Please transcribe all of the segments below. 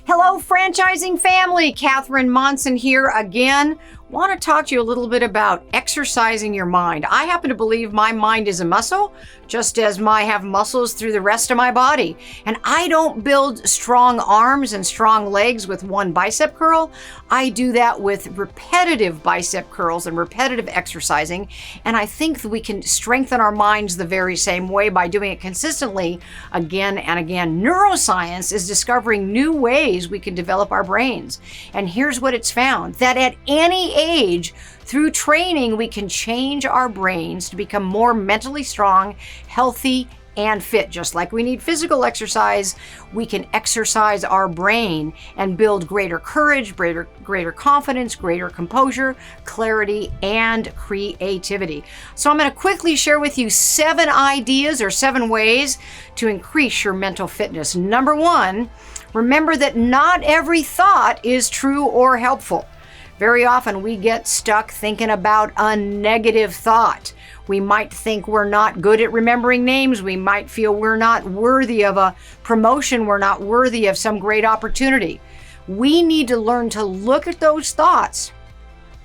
Hello, franchising family. Catherine Monson here again. Want to talk to you a little bit about exercising your mind. I happen to believe my mind is a muscle, just as I have muscles through the rest of my body. And I don't build strong arms and strong legs with one bicep curl. I do that with repetitive bicep curls and repetitive exercising. And I think that we can strengthen our minds the very same way by doing it consistently again and again. Neuroscience is discovering new ways we can develop our brains. And here's what it's found, that at any age, through training, we can change our brains to become more mentally strong, healthy, and fit. Just like we need physical exercise, we can exercise our brain and build greater courage, greater confidence, greater composure, clarity, and creativity. So I'm going to quickly share with you 7 ideas or 7 ways to increase your mental fitness. Number 1, remember that not every thought is true or helpful. Very often we get stuck thinking about a negative thought. We might think we're not good at remembering names. We might feel we're not worthy of a promotion. We're not worthy of some great opportunity. We need to learn to look at those thoughts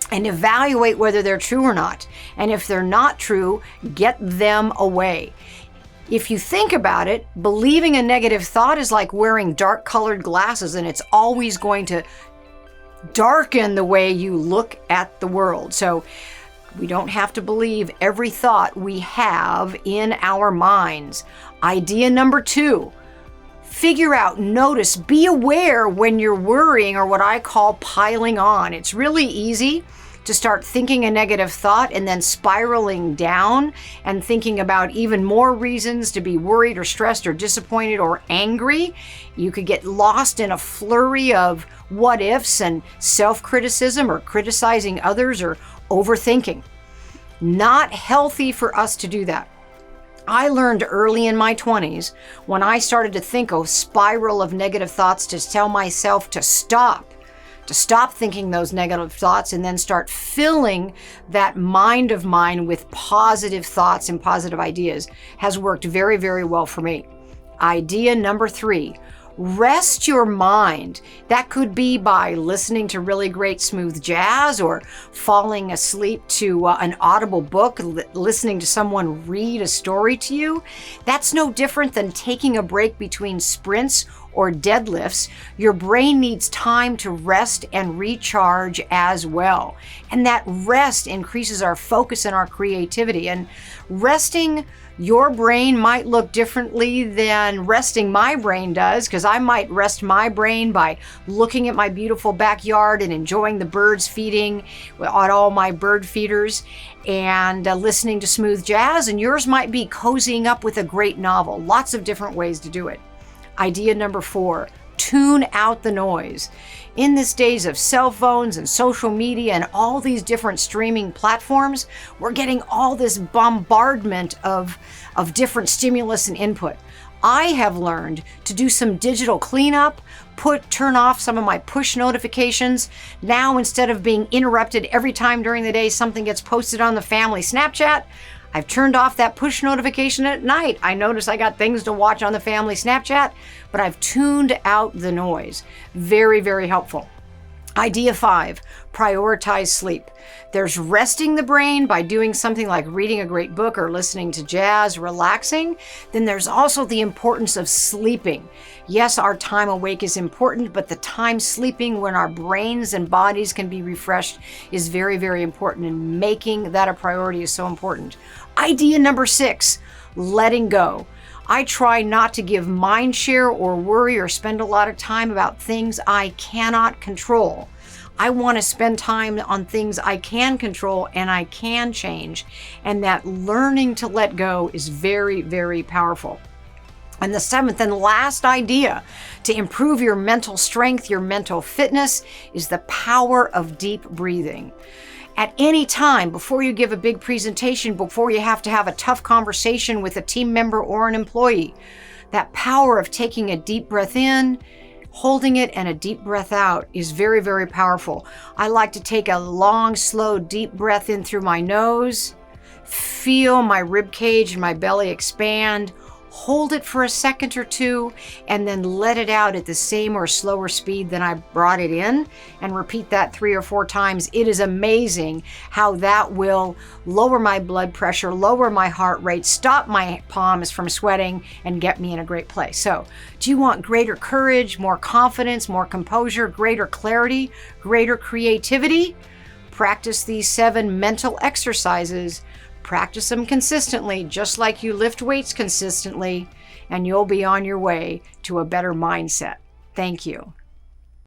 and evaluate whether they're true or not. And if they're not true, get them away. If you think about it, believing a negative thought is like wearing dark colored glasses, and it's always going to darken the way you look at the world. So we don't have to believe every thought we have in our minds. Idea number 2, figure out, notice, be aware when you're worrying or what I call piling on. It's really easy to start thinking a negative thought and then spiraling down and thinking about even more reasons to be worried or stressed or disappointed or angry. You could get lost in a flurry of what ifs and self-criticism or criticizing others or overthinking. Not healthy for us to do that. I learned early in my 20s when I started to think a spiral of negative thoughts to tell myself to stop thinking those negative thoughts and then start filling that mind of mine with positive thoughts and positive ideas has worked very, very well for me. Idea number 3, rest your mind. That could be by listening to really great smooth jazz or falling asleep to an audible book, listening to someone read a story to you. That's no different than taking a break between sprints or deadlifts. Your brain needs time to rest and recharge as well. And that rest increases our focus and our creativity. And resting your brain might look differently than resting my brain does, because I might rest my brain by looking at my beautiful backyard and enjoying the birds feeding on all my bird feeders and listening to smooth jazz. And yours might be cozying up with a great novel. Lots of different ways to do it. Idea number 4, tune out the noise. In this days of cell phones and social media and all these different streaming platforms, we're getting all this bombardment of different stimulus and input. I have learned to do some digital cleanup, turn off some of my push notifications. Now, instead of being interrupted every time during the day something gets posted on the family Snapchat, I've turned off that push notification at night. I notice I got things to watch on the family Snapchat, but I've tuned out the noise. Very, very helpful. Idea 5, prioritize sleep. There's resting the brain by doing something like reading a great book or listening to jazz, relaxing. Then there's also the importance of sleeping. Yes, our time awake is important, but the time sleeping when our brains and bodies can be refreshed is very, very important, and making that a priority is so important. Idea number 6, letting go. I try not to give mind share or worry or spend a lot of time about things I cannot control. I want to spend time on things I can control and I can change. And that learning to let go is very, very powerful. And the 7th and last idea to improve your mental strength, your mental fitness, is the power of deep breathing. At any time, before you give a big presentation, before you have to have a tough conversation with a team member or an employee, that power of taking a deep breath in, holding it, and a deep breath out is very, very powerful. I like to take a long, slow, deep breath in through my nose, feel my rib cage and my belly expand, hold it for a second or two, and then let it out at the same or slower speed than I brought it in, and repeat that 3 or 4 times. It is amazing how that will lower my blood pressure, lower my heart rate, stop my palms from sweating, and get me in a great place. So, do you want greater courage, more confidence, more composure, greater clarity, greater creativity? Practice these 7 mental exercises. Practice them consistently, just like you lift weights consistently, and you'll be on your way to a better mindset. Thank you.